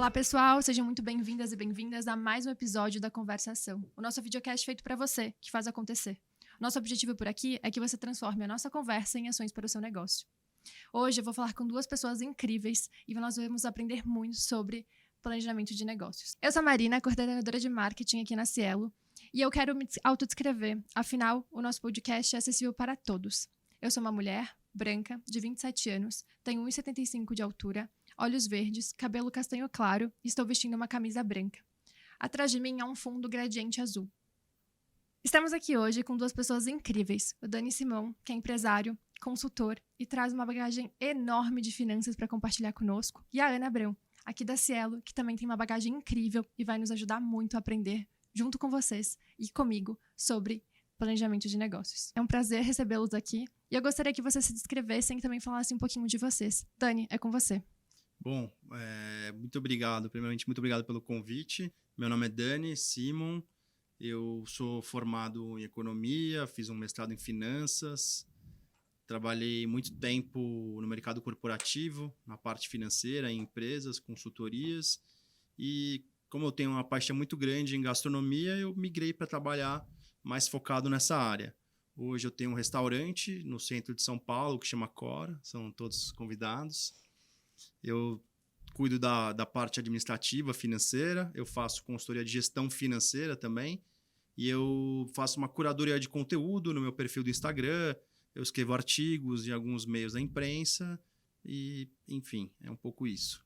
Olá, pessoal! Sejam muito bem-vindas e bem-vindas a mais um episódio da Conversação, o nosso videocast feito para você, que faz acontecer. Nosso objetivo por aqui é que você transforme a nossa conversa em ações para o seu negócio. Hoje eu vou falar com duas pessoas incríveis e nós vamos aprender muito sobre planejamento de negócios. Eu sou a Marina, coordenadora de marketing aqui na Cielo, e eu quero me autodescrever, afinal, o nosso podcast é acessível para todos. Eu sou uma mulher branca, de 27 anos, tenho 1,75 de altura, olhos verdes, cabelo castanho claro e estou vestindo uma camisa branca. Atrás de mim há um fundo gradiente azul. Estamos aqui hoje com duas pessoas incríveis. O Dani Simão, que é empresário, consultor e traz uma bagagem enorme de finanças para compartilhar conosco. E a Ana Abrão, aqui da Cielo, que também tem uma bagagem incrível e vai nos ajudar muito a aprender, junto com vocês e comigo, sobre planejamento de negócios. É um prazer recebê-los aqui e eu gostaria que vocês se descrevessem e também falassem um pouquinho de vocês. Dani, é com você. Bom, muito obrigado. Primeiramente, muito obrigado pelo convite. Meu nome é Dani Simon. Eu sou formado em economia, fiz um mestrado em finanças. Trabalhei muito tempo no mercado corporativo, na parte financeira, em empresas, consultorias. E como eu tenho uma paixão muito grande em gastronomia, eu migrei para trabalhar mais focado nessa área. Hoje eu tenho um restaurante no centro de São Paulo que chama Cora, são todos convidados. Eu cuido da parte administrativa, financeira, eu faço consultoria de gestão financeira também, e eu faço uma curadoria de conteúdo no meu perfil do Instagram, eu escrevo artigos em alguns meios da imprensa, e enfim, é um pouco isso.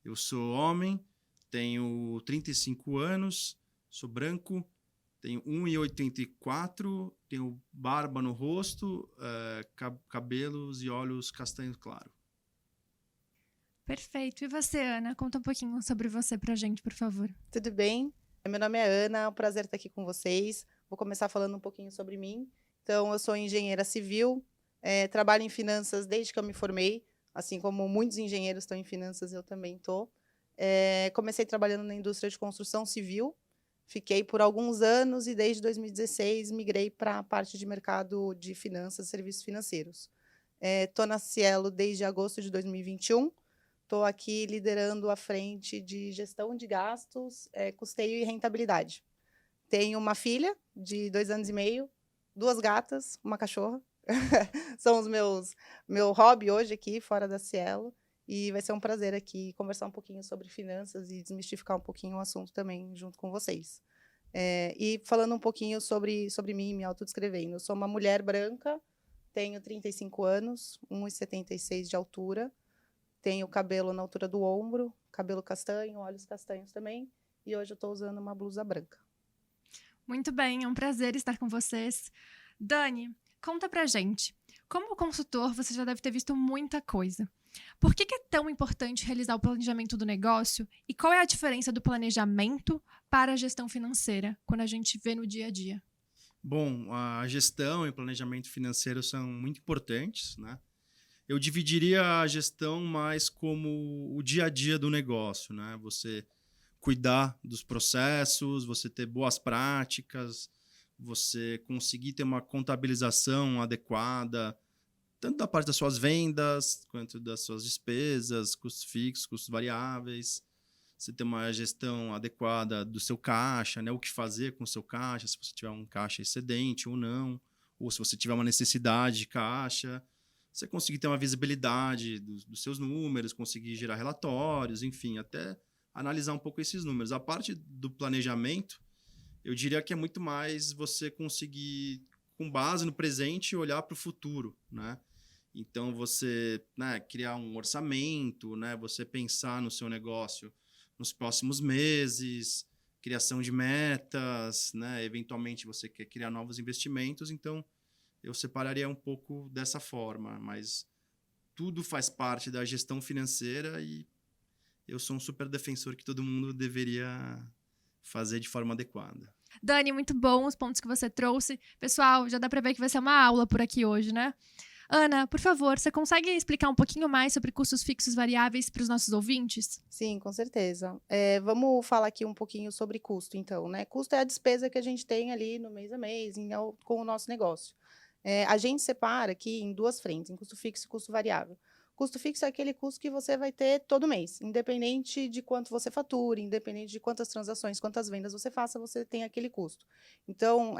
Eu sou homem, tenho 35 anos, sou branco, tenho 1,84, tenho barba no rosto, cabelos e olhos castanhos claros. Perfeito. E você, Ana? Conta um pouquinho sobre você pra gente, por favor. Tudo bem? Meu nome é Ana, é um prazer estar aqui com vocês. Vou começar falando um pouquinho sobre mim. Então, eu sou engenheira civil, trabalho em finanças desde que eu me formei, assim como muitos engenheiros estão em finanças, eu também estou. Comecei trabalhando na indústria de construção civil, fiquei por alguns anos e desde 2016 migrei para a parte de mercado de finanças e serviços financeiros. Estou na Cielo desde agosto de 2021. Estou aqui liderando a frente de gestão de gastos, custeio e rentabilidade. Tenho uma filha de 2 anos e meio, 2 gatas, uma cachorra. São meu hobby hoje aqui, fora da Cielo. E vai ser um prazer aqui conversar um pouquinho sobre finanças e desmistificar um pouquinho o assunto também junto com vocês. E falando um pouquinho sobre mim, me autodescrevendo. Eu sou uma mulher branca, tenho 35 anos, 1,76 de altura. Tenho cabelo na altura do ombro, cabelo castanho, olhos castanhos também. E hoje eu estou usando uma blusa branca. Muito bem, é um prazer estar com vocês. Dani, conta pra gente. Como consultor, você já deve ter visto muita coisa. Por que é tão importante realizar o planejamento do negócio? E qual é a diferença do planejamento para a gestão financeira, quando a gente vê no dia a dia? Bom, a gestão e o planejamento financeiro são muito importantes, né? Eu dividiria a gestão mais como o dia a dia do negócio, né? Você cuidar dos processos, você ter boas práticas, você conseguir ter uma contabilização adequada, tanto da parte das suas vendas, quanto das suas despesas, custos fixos, custos variáveis. Você ter uma gestão adequada do seu caixa, né? O que fazer com o seu caixa, se você tiver um caixa excedente ou não, ou se você tiver uma necessidade de caixa. Você conseguir ter uma visibilidade dos seus números, conseguir gerar relatórios, enfim, até analisar um pouco esses números. A parte do planejamento, eu diria que é muito mais você conseguir, com base no presente, olhar para o futuro, né? Então, você, né, criar um orçamento, né, você pensar no seu negócio nos próximos meses, criação de metas, né, eventualmente você quer criar novos investimentos, então eu separaria um pouco dessa forma, mas tudo faz parte da gestão financeira e eu sou um super defensor que todo mundo deveria fazer de forma adequada. Dani, muito bom os pontos que você trouxe. Pessoal, já dá para ver que vai ser uma aula por aqui hoje, né? Ana, por favor, você consegue explicar um pouquinho mais sobre custos fixos variáveis para os nossos ouvintes? Sim, com certeza. Vamos falar aqui um pouquinho sobre custo, então, né? Custo é a despesa que a gente tem ali no mês a mês com o nosso negócio. A gente separa aqui em 2 frentes, em custo fixo e custo variável. Custo fixo é aquele custo que você vai ter todo mês, independente de quanto você fature, independente de quantas transações, quantas vendas você faça, você tem aquele custo. Então,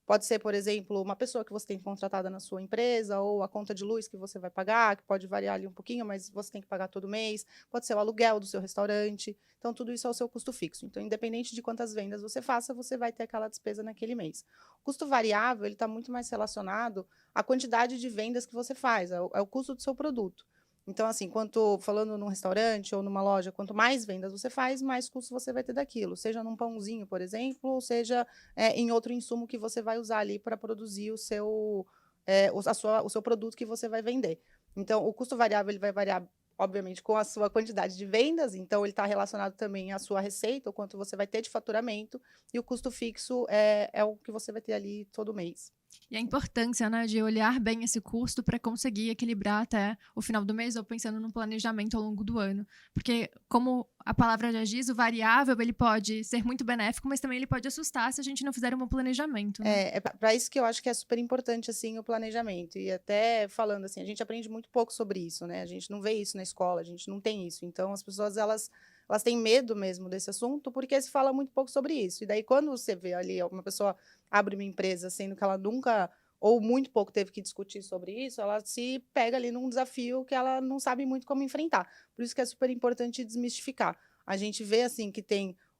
pode ser, por exemplo, uma pessoa que você tem contratada na sua empresa, ou a conta de luz que você vai pagar, que pode variar ali um pouquinho, mas você tem que pagar todo mês. Pode ser o aluguel do seu restaurante. Então, tudo isso é o seu custo fixo. Então, independente de quantas vendas você faça, você vai ter aquela despesa naquele mês. O custo variável, ele está muito mais relacionado à quantidade de vendas que você faz, é o custo do seu produto. Então, assim, falando num restaurante ou numa loja, quanto mais vendas você faz, mais custo você vai ter daquilo. Seja num pãozinho, por exemplo, ou seja em outro insumo que você vai usar ali para produzir o seu produto que você vai vender. Então, o custo variável ele vai variar, obviamente, com a sua quantidade de vendas. Então, ele está relacionado também à sua receita, o quanto você vai ter de faturamento. E o custo fixo é o que você vai ter ali todo mês. E a importância, né, de olhar bem esse custo para conseguir equilibrar até o final do mês ou pensando num planejamento ao longo do ano. Porque, como a palavra já diz, o variável ele pode ser muito benéfico, mas também ele pode assustar se a gente não fizer um bom planejamento. Né? É para isso que eu acho que é super importante assim, o planejamento. E até falando assim, a gente aprende muito pouco sobre isso, né? A gente não vê isso na escola, a gente não tem isso. Então, as pessoas, elas têm medo mesmo desse assunto, porque se fala muito pouco sobre isso. E daí, quando você vê ali uma pessoa abre uma empresa, sendo que ela nunca ou muito pouco teve que discutir sobre isso, ela se pega ali num desafio que ela não sabe muito como enfrentar. Por isso que é super importante desmistificar. A gente vê assim que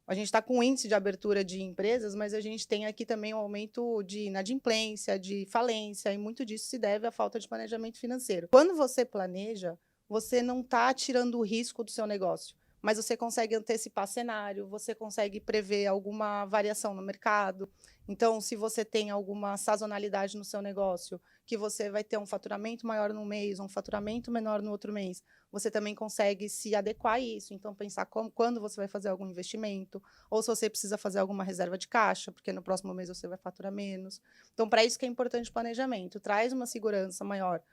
a gente está com um índice de abertura de empresas, mas a gente tem aqui também um aumento de inadimplência, de falência, e muito disso se deve à falta de planejamento financeiro. Quando você planeja, você não está tirando o risco do seu negócio, mas você consegue antecipar cenário, você consegue prever alguma variação no mercado. Então, se você tem alguma sazonalidade no seu negócio, que você vai ter um faturamento maior num mês, um faturamento menor no outro mês, você também consegue se adequar a isso. Então, pensar quando você vai fazer algum investimento, ou se você precisa fazer alguma reserva de caixa, porque no próximo mês você vai faturar menos. Então, para isso que é importante o planejamento. Traz uma segurança maior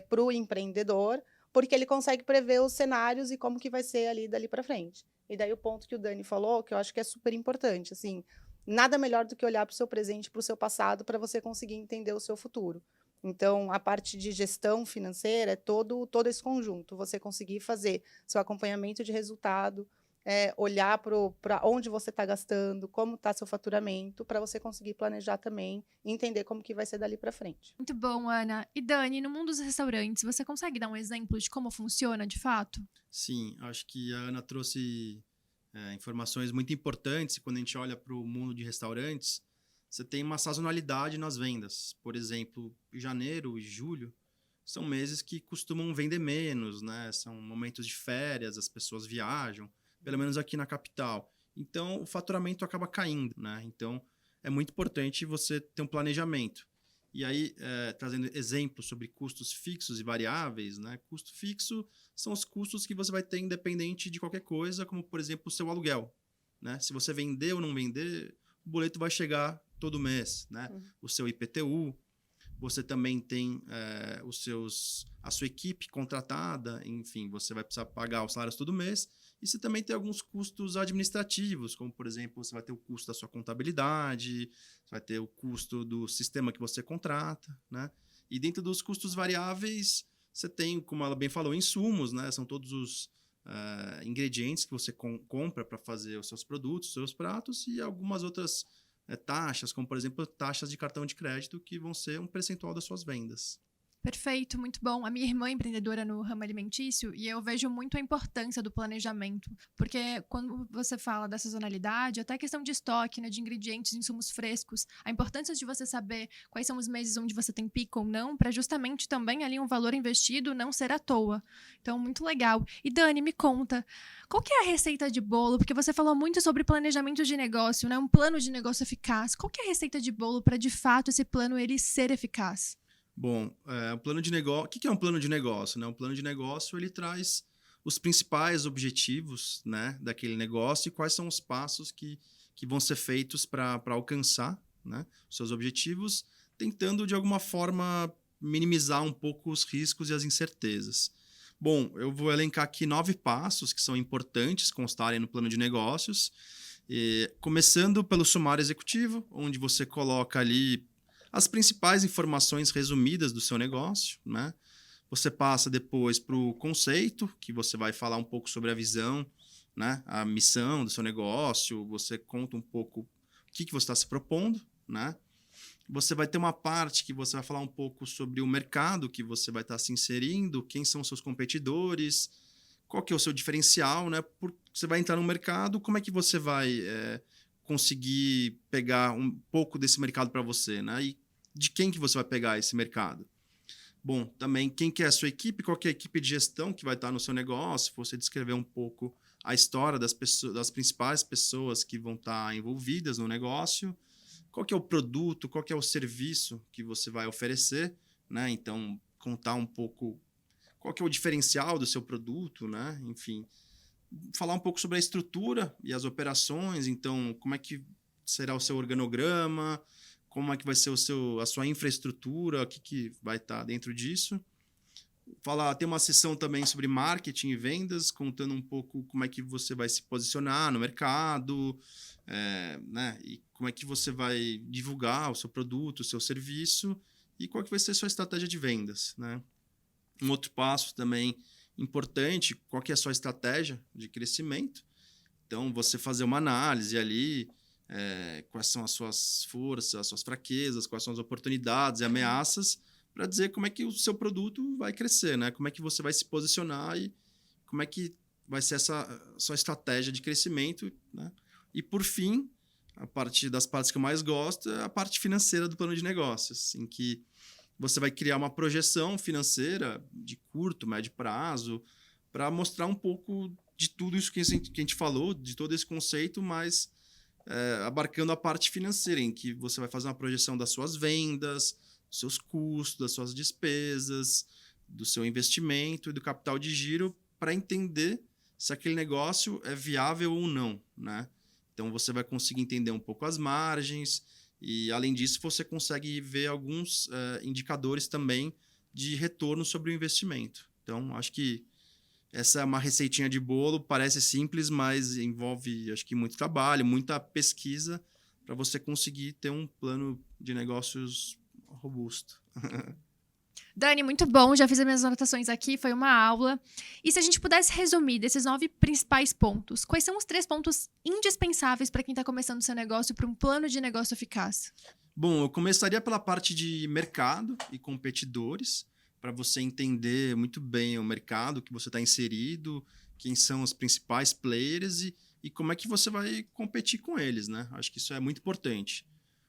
para o empreendedor, porque ele consegue prever os cenários e como que vai ser ali dali para frente. E daí o ponto que o Dani falou, que eu acho que é super importante, assim, nada melhor do que olhar para o seu presente e para o seu passado para você conseguir entender o seu futuro. Então, a parte de gestão financeira é todo esse conjunto. Você conseguir fazer seu acompanhamento de resultado, olhar para onde você está gastando, como está seu faturamento, para você conseguir planejar também e entender como que vai ser dali para frente. Muito bom, Ana. E Dani, no mundo dos restaurantes, você consegue dar um exemplo de como funciona de fato? Sim, acho que a Ana trouxe informações muito importantes. Quando a gente olha para o mundo de restaurantes, você tem uma sazonalidade nas vendas. Por exemplo, janeiro e julho são meses que costumam vender menos, né? São momentos de férias, as pessoas viajam, pelo menos aqui na capital. Então, o faturamento acaba caindo, né? Então, é muito importante você ter um planejamento. E aí, trazendo exemplos sobre custos fixos e variáveis, né? Custo fixo são os custos que você vai ter independente de qualquer coisa, como, por exemplo, o seu aluguel, né? Se você vender ou não vender, o boleto vai chegar todo mês, né? O seu IPTU, você também tem a sua equipe contratada, enfim, você vai precisar pagar os salários todo mês, e você também tem alguns custos administrativos, como, por exemplo, você vai ter o custo da sua contabilidade, você vai ter o custo do sistema que você contrata, né? E dentro dos custos variáveis, você tem, como ela bem falou, insumos, né? São todos os ingredientes que você compra para fazer os seus produtos, os seus pratos, e algumas outras taxas, como, por exemplo, taxas de cartão de crédito, que vão ser um percentual das suas vendas. Perfeito, muito bom. A minha irmã é empreendedora no ramo alimentício e eu vejo muito a importância do planejamento, porque quando você fala da sazonalidade, até a questão de estoque, né, de ingredientes, insumos frescos, a importância de você saber quais são os meses onde você tem pico ou não, para justamente também ali um valor investido não ser à toa. Então, muito legal. E Dani, me conta, qual que é a receita de bolo? Porque você falou muito sobre planejamento de negócio, né, um plano de negócio eficaz. Qual que é a receita de bolo para, de fato, esse plano ele ser eficaz? Bom, o plano de negócio. O que é um plano de negócio, né? Um plano de negócio ele traz os principais objetivos, né, daquele negócio e quais são os passos que vão ser feitos para alcançar, né, os seus objetivos, tentando de alguma forma minimizar um pouco os riscos e as incertezas. Bom, eu vou elencar aqui 9 passos que são importantes constarem no plano de negócios, começando pelo sumário executivo, onde você coloca ali as principais informações resumidas do seu negócio, né? Você passa depois para o conceito, que você vai falar um pouco sobre a visão, né? A missão do seu negócio, você conta um pouco o que você está se propondo, né? Você vai ter uma parte que você vai falar um pouco sobre o mercado que você vai estar se inserindo, quem são os seus competidores, qual que é o seu diferencial, né? Você vai entrar no mercado, como é que você vai conseguir pegar um pouco desse mercado para você, né? E de quem que você vai pegar esse mercado? Bom, também quem que é a sua equipe, qual que é a equipe de gestão que vai estar no seu negócio, você descrever um pouco a história das pessoas, das principais pessoas que vão estar envolvidas no negócio, qual que é o produto, qual que é o serviço que você vai oferecer, né? Então, contar um pouco qual que é o diferencial do seu produto, né? Enfim, falar um pouco sobre a estrutura e as operações, então, como é que será o seu organograma, como é que vai ser a sua infraestrutura, o que vai estar dentro disso. Tem uma sessão também sobre marketing e vendas, contando um pouco como é que você vai se posicionar no mercado, né? E como é que você vai divulgar o seu produto, o seu serviço, e qual que vai ser a sua estratégia de vendas, né? Um outro passo também importante, qual que é a sua estratégia de crescimento. Então, você fazer uma análise ali, quais são as suas forças, as suas fraquezas, quais são as oportunidades e ameaças, para dizer como é que o seu produto vai crescer, né? Como é que você vai se posicionar e como é que vai ser essa sua estratégia de crescimento, né? E, por fim, das partes que eu mais gosto é a parte financeira do plano de negócios, em que você vai criar uma projeção financeira de curto, médio prazo, para mostrar um pouco de tudo isso que a gente falou, de todo esse conceito, mas abarcando a parte financeira, em que você vai fazer uma projeção das suas vendas, dos seus custos, das suas despesas, do seu investimento e do capital de giro, para entender se aquele negócio é viável ou não, né? Então, você vai conseguir entender um pouco as margens e, além disso, você consegue ver alguns indicadores também de retorno sobre o investimento. Então, acho que essa é uma receitinha de bolo, parece simples, mas envolve, acho que, muito trabalho, muita pesquisa para você conseguir ter um plano de negócios robusto. Dani, muito bom. Já fiz as minhas anotações aqui, foi uma aula. E se a gente pudesse resumir desses 9 principais pontos, quais são os 3 pontos indispensáveis para quem está começando o seu negócio para um plano de negócio eficaz? Bom, eu começaria pela parte de mercado e competidores, para você entender muito bem o mercado que você está inserido, quem são os principais players e como é que você vai competir com eles, né? Acho que isso é muito importante.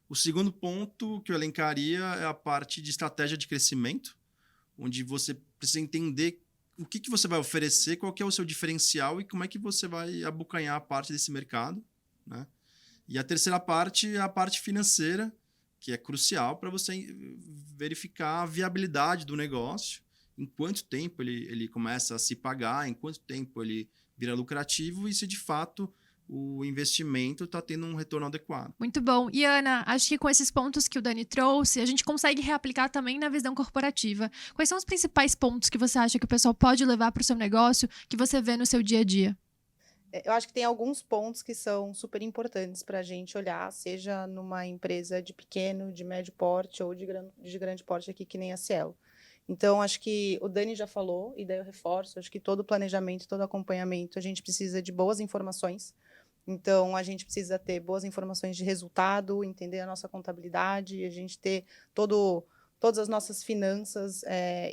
O segundo ponto que eu elencaria é a parte de estratégia de crescimento, onde você precisa entender o que você vai oferecer, qual que é o seu diferencial e como é que você vai abocanhar a parte desse mercado, né? E a terceira parte é a parte financeira, que é crucial para você verificar a viabilidade do negócio, em quanto tempo ele começa a se pagar, em quanto tempo ele vira lucrativo e se de fato o investimento está tendo um retorno adequado. Muito bom. E Ana, acho que com esses pontos que o Dani trouxe, a gente consegue reaplicar também na visão corporativa. Quais são os principais pontos que você acha que o pessoal pode levar para o seu negócio, que você vê no seu dia a dia? Eu acho que tem alguns pontos que são super importantes para a gente olhar, seja numa empresa de pequeno, de médio porte ou de grande porte aqui, que nem a Cielo. Então, acho que o Dani já falou, e daí eu reforço, acho que todo planejamento, todo acompanhamento, a gente precisa de boas informações. Então, a gente precisa ter boas informações de resultado, entender a nossa contabilidade, a gente ter todas as nossas finanças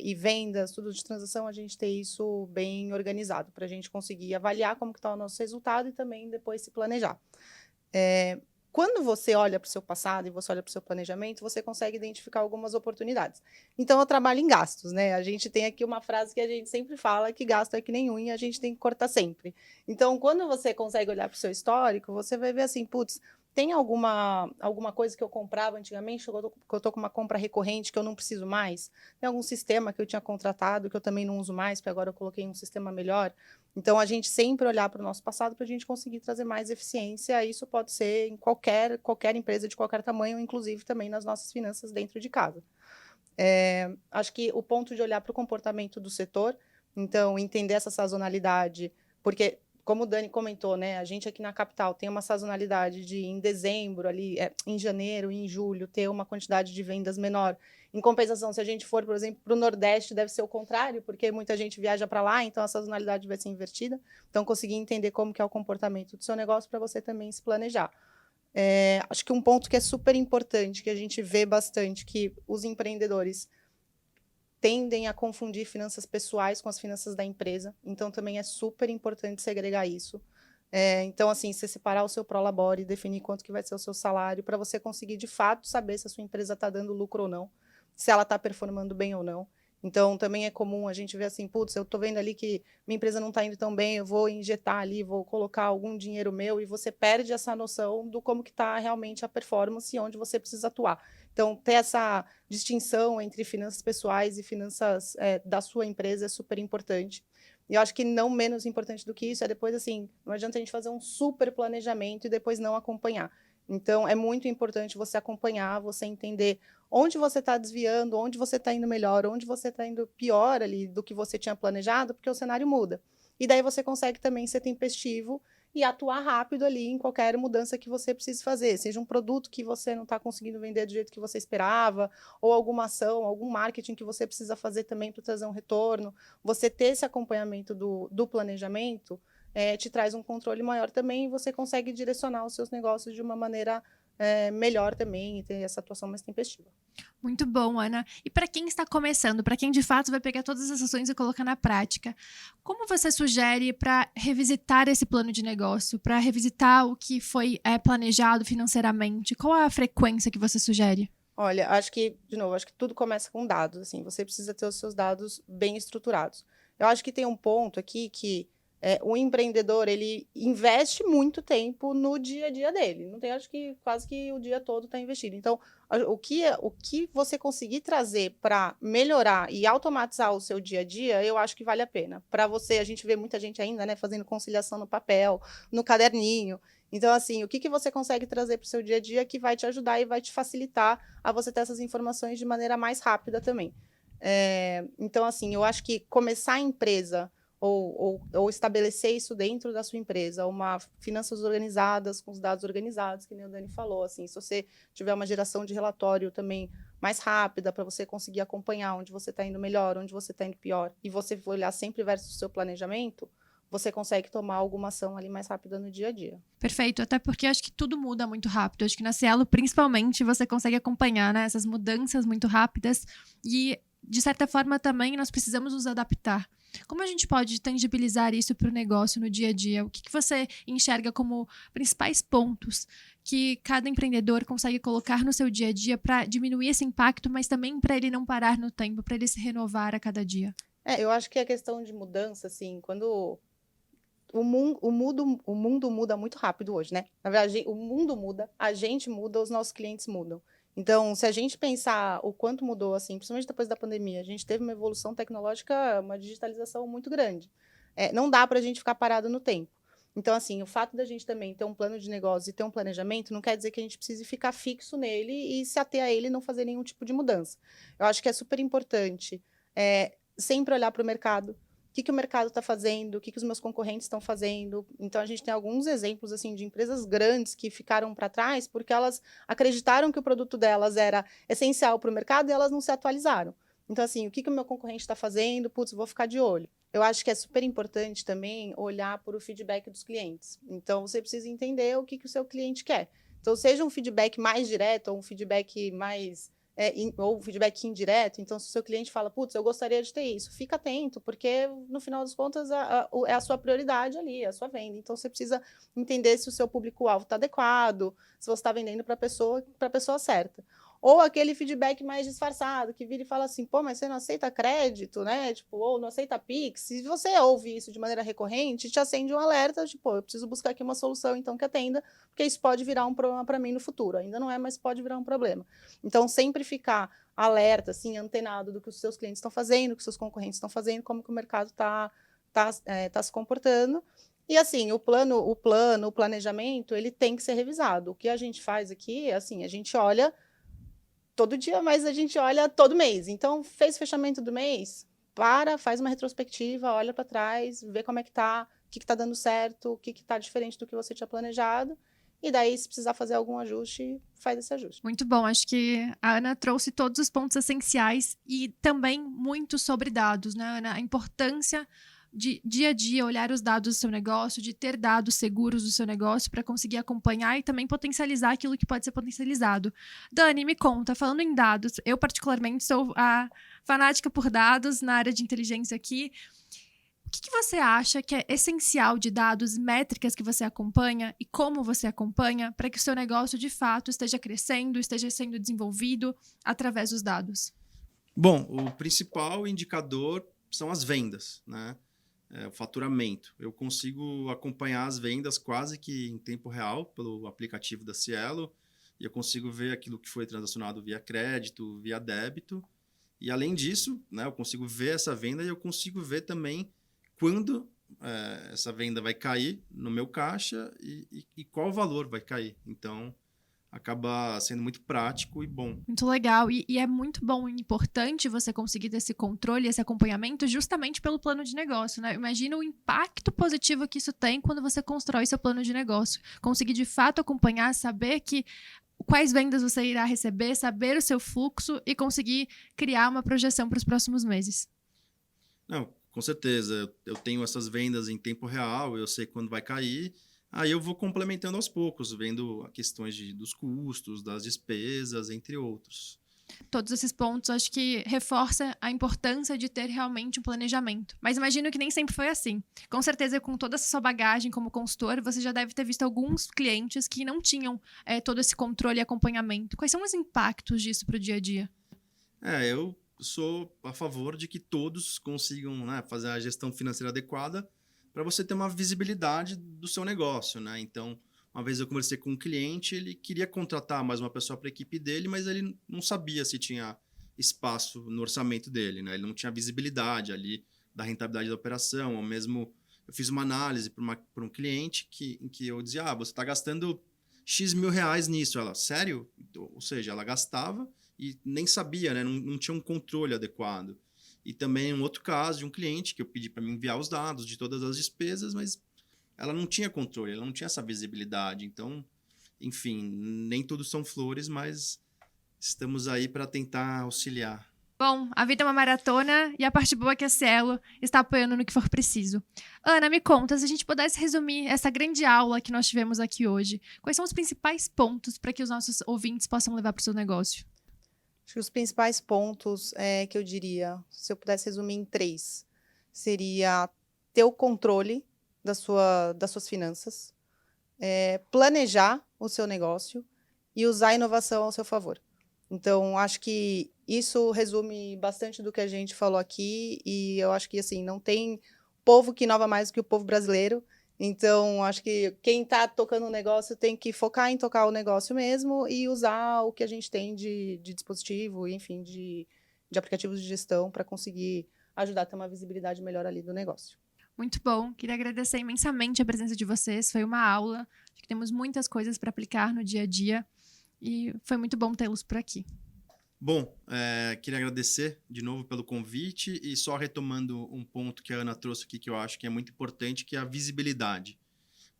e vendas, tudo de transação, a gente ter isso bem organizado, para a gente conseguir avaliar como está o nosso resultado e também depois se planejar. Quando você olha para o seu passado e você olha para o seu planejamento, você consegue identificar algumas oportunidades. Então, eu trabalho em gastos, né? A gente tem aqui uma frase que a gente sempre fala, que gasto é que nem unha, a gente tem que cortar sempre. Então, quando você consegue olhar para o seu histórico, você vai ver assim, putz, tem alguma coisa que eu comprava antigamente, que eu estou com uma compra recorrente que eu não preciso mais? Tem algum sistema que eu tinha contratado que eu também não uso mais, porque agora eu coloquei um sistema melhor? Então, a gente sempre olhar para o nosso passado para a gente conseguir trazer mais eficiência. Isso pode ser em qualquer empresa de qualquer tamanho, inclusive também nas nossas finanças dentro de casa. Acho que o ponto de olhar para o comportamento do setor, então, entender essa sazonalidade, porque como o Dani comentou, né, a gente aqui na capital tem uma sazonalidade de em dezembro, ali, em janeiro, em julho, ter uma quantidade de vendas menor. Em compensação, se a gente for, por exemplo, para o Nordeste, deve ser o contrário, porque muita gente viaja para lá, então a sazonalidade vai ser invertida. Então, conseguir entender como que é o comportamento do seu negócio para você também se planejar. Acho que um ponto que é super importante, que a gente vê bastante, que os empreendedores tendem a confundir finanças pessoais com as finanças da empresa. Então, também é super importante segregar isso. Então, assim, você separar o seu prolabore, definir quanto que vai ser o seu salário, para você conseguir, de fato, saber se a sua empresa está dando lucro ou não, se ela está performando bem ou não. Então, também é comum a gente ver assim, putz, eu estou vendo ali que minha empresa não está indo tão bem, eu vou injetar ali, vou colocar algum dinheiro meu, e você perde essa noção do como que está realmente a performance e onde você precisa atuar. Então, ter essa distinção entre finanças pessoais e finanças da sua empresa é super importante. E eu acho que não menos importante do que isso é depois, assim, não adianta a gente fazer um super planejamento e depois não acompanhar. Então, é muito importante você acompanhar, você entender onde você está desviando, onde você está indo melhor, onde você está indo pior ali do que você tinha planejado, porque o cenário muda. E daí você consegue também ser tempestivo e atuar rápido ali em qualquer mudança que você precise fazer, seja um produto que você não está conseguindo vender do jeito que você esperava, ou alguma ação, algum marketing que você precisa fazer também para trazer um retorno. Você ter esse acompanhamento do planejamento te traz um controle maior também e você consegue direcionar os seus negócios de uma maneira melhor também e ter essa atuação mais tempestiva. Muito bom, Ana. E para quem está começando, para quem de fato vai pegar todas essas ações e colocar na prática, como você sugere para revisitar esse plano de negócio, para revisitar o que foi planejado financeiramente? Qual a frequência que você sugere? Olha, acho que, de novo, acho que tudo começa com dados, assim, você precisa ter os seus dados bem estruturados. Eu acho que tem um ponto aqui que o empreendedor, ele investe muito tempo no dia a dia dele. Não tem, acho que quase que o dia todo está investido. Então, o que você conseguir trazer para melhorar e automatizar o seu dia a dia, eu acho que vale a pena. Para você, a gente vê muita gente ainda, né, fazendo conciliação no papel, no caderninho. Então, assim, o que você consegue trazer para o seu dia a dia que vai te ajudar e vai te facilitar a você ter essas informações de maneira mais rápida também. Então, assim, eu acho que começar a empresa ou estabelecer isso dentro da sua empresa, finanças organizadas, com os dados organizados, que nem o Dani falou, assim, se você tiver uma geração de relatório também mais rápida, para você conseguir acompanhar onde você está indo melhor, onde você está indo pior, e você for olhar sempre versus o seu planejamento, você consegue tomar alguma ação ali mais rápida no dia a dia. Perfeito, até porque acho que tudo muda muito rápido. Acho que na Cielo, principalmente, você consegue acompanhar, né, essas mudanças muito rápidas e, de certa forma, também nós precisamos nos adaptar. Como a gente pode tangibilizar isso para o negócio no dia a dia? O que você enxerga como principais pontos que cada empreendedor consegue colocar no seu dia a dia para diminuir esse impacto, mas também para ele não parar no tempo, para ele se renovar a cada dia? Eu acho que a questão de mudança, assim, quando o mundo muda muito rápido hoje, né? Na verdade, o mundo muda, a gente muda, os nossos clientes mudam. Então, se a gente pensar o quanto mudou, assim, principalmente depois da pandemia, a gente teve uma evolução tecnológica, uma digitalização muito grande. Não dá para a gente ficar parado no tempo. Então, assim, o fato da gente também ter um plano de negócio e ter um planejamento não quer dizer que a gente precise ficar fixo nele e se ater a ele e não fazer nenhum tipo de mudança. Eu acho que é super importante sempre olhar para o mercado. O que o mercado está fazendo, o que os meus concorrentes estão fazendo. Então, a gente tem alguns exemplos assim de empresas grandes que ficaram para trás porque elas acreditaram que o produto delas era essencial para o mercado e elas não se atualizaram. Então, assim, o que o meu concorrente está fazendo? Putz, vou ficar de olho. Eu acho que é super importante também olhar por o feedback dos clientes. Então, você precisa entender o que o seu cliente quer. Então, seja um feedback mais direto ou um feedback mais... ou feedback indireto, então se o seu cliente fala, putz, eu gostaria de ter isso, fica atento, porque no final das contas é a sua prioridade ali, é a sua venda, então você precisa entender se o seu público-alvo está adequado, se você está vendendo para a pessoa certa. Ou aquele feedback mais disfarçado, que vira e fala assim, pô, mas você não aceita crédito, né? Tipo, ou não aceita Pix. Se você ouve isso de maneira recorrente, te acende um alerta, tipo, eu preciso buscar aqui uma solução, então, que atenda, porque isso pode virar um problema para mim no futuro. Ainda não é, mas pode virar um problema. Então, sempre ficar alerta, assim, antenado do que os seus clientes estão fazendo, do que os seus concorrentes estão fazendo, como que o mercado está se comportando. E, assim, o planejamento, ele tem que ser revisado. O que a gente faz aqui, assim, a gente olha todo dia, mas a gente olha todo mês. Então, fez fechamento do mês, faz uma retrospectiva, olha para trás, vê como é que tá, que está dando certo, o que está diferente do que você tinha planejado. E daí, se precisar fazer algum ajuste, faz esse ajuste. Muito bom, acho que a Ana trouxe todos os pontos essenciais e também muito sobre dados, né, Ana? A importância de dia a dia olhar os dados do seu negócio, de ter dados seguros do seu negócio para conseguir acompanhar e também potencializar aquilo que pode ser potencializado. Dani, me conta, falando em dados, eu particularmente sou a fanática por dados na área de inteligência aqui. O que você acha que é essencial de dados, métricas que você acompanha e como você acompanha para que o seu negócio, de fato, esteja crescendo, esteja sendo desenvolvido através dos dados? Bom, o principal indicador são as vendas, né? O faturamento. Eu consigo acompanhar as vendas quase que em tempo real pelo aplicativo da Cielo e eu consigo ver aquilo que foi transacionado via crédito, via débito. E, além disso, né, eu consigo ver essa venda e eu consigo ver também quando essa venda vai cair no meu caixa e qual valor vai cair. Então, acaba sendo muito prático e bom. Muito legal. E é muito bom e importante você conseguir ter esse controle, esse acompanhamento, justamente pelo plano de negócio, né? Imagina o impacto positivo que isso tem quando você constrói seu plano de negócio. Conseguir, de fato, acompanhar, saber quais vendas você irá receber, saber o seu fluxo e conseguir criar uma projeção para os próximos meses. Não, com certeza. Eu tenho essas vendas em tempo real, eu sei quando vai cair. Aí eu vou complementando aos poucos, vendo questões dos custos, das despesas, entre outros. Todos esses pontos, acho que reforça a importância de ter realmente um planejamento. Mas imagino que nem sempre foi assim. Com certeza, com toda essa sua bagagem como consultor, você já deve ter visto alguns clientes que não tinham todo esse controle e acompanhamento. Quais são os impactos disso para o dia a dia? Eu sou a favor de que todos consigam, né, fazer a gestão financeira adequada para você ter uma visibilidade do seu negócio, né? Então, uma vez eu conversei com um cliente, ele queria contratar mais uma pessoa para a equipe dele, mas ele não sabia se tinha espaço no orçamento dele, né? Ele não tinha visibilidade ali da rentabilidade da operação, ou mesmo eu fiz uma análise para um cliente em que eu dizia, você está gastando X mil reais nisso. Ela, sério? Ou seja, ela gastava e nem sabia, né? Não tinha um controle adequado. E também um outro caso de um cliente que eu pedi para me enviar os dados de todas as despesas, mas ela não tinha controle, ela não tinha essa visibilidade. Então, enfim, nem tudo são flores, mas estamos aí para tentar auxiliar. Bom, a vida é uma maratona e a parte boa é que a Cielo está apoiando no que for preciso. Ana, me conta, se a gente pudesse resumir essa grande aula que nós tivemos aqui hoje, quais são os principais pontos para que os nossos ouvintes possam levar para o seu negócio? Acho que os principais pontos que eu diria, se eu pudesse resumir em 3, seria ter o controle das suas finanças, planejar o seu negócio e usar a inovação ao seu favor. Então, acho que isso resume bastante do que a gente falou aqui e eu acho que, assim, não tem povo que inova mais do que o povo brasileiro. Então, acho que quem está tocando o negócio tem que focar em tocar o negócio mesmo e usar o que a gente tem de dispositivo, enfim, de aplicativos de gestão para conseguir ajudar a ter uma visibilidade melhor ali do negócio. Muito bom. Queria agradecer imensamente a presença de vocês. Foi uma aula. Acho que temos muitas coisas para aplicar no dia a dia e foi muito bom tê-los por aqui. Bom, queria agradecer de novo pelo convite e só retomando um ponto que a Ana trouxe aqui que eu acho que é muito importante, que é a visibilidade.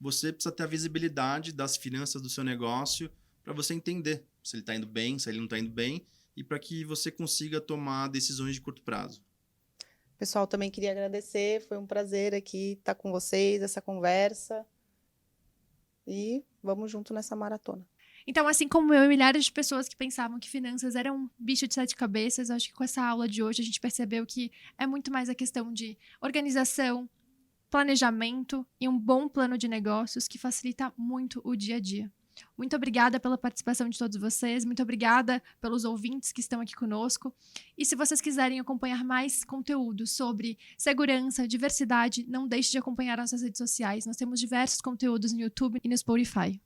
Você precisa ter a visibilidade das finanças do seu negócio para você entender se ele está indo bem, se ele não está indo bem e para que você consiga tomar decisões de curto prazo. Pessoal, também queria agradecer, foi um prazer aqui estar com vocês, essa conversa e vamos junto nessa maratona. Então, assim como eu e milhares de pessoas que pensavam que finanças eram um bicho de 7 cabeças, acho que com essa aula de hoje a gente percebeu que é muito mais a questão de organização, planejamento e um bom plano de negócios que facilita muito o dia a dia. Muito obrigada pela participação de todos vocês, muito obrigada pelos ouvintes que estão aqui conosco. E se vocês quiserem acompanhar mais conteúdo sobre segurança, diversidade, não deixe de acompanhar nossas redes sociais. Nós temos diversos conteúdos no YouTube e no Spotify.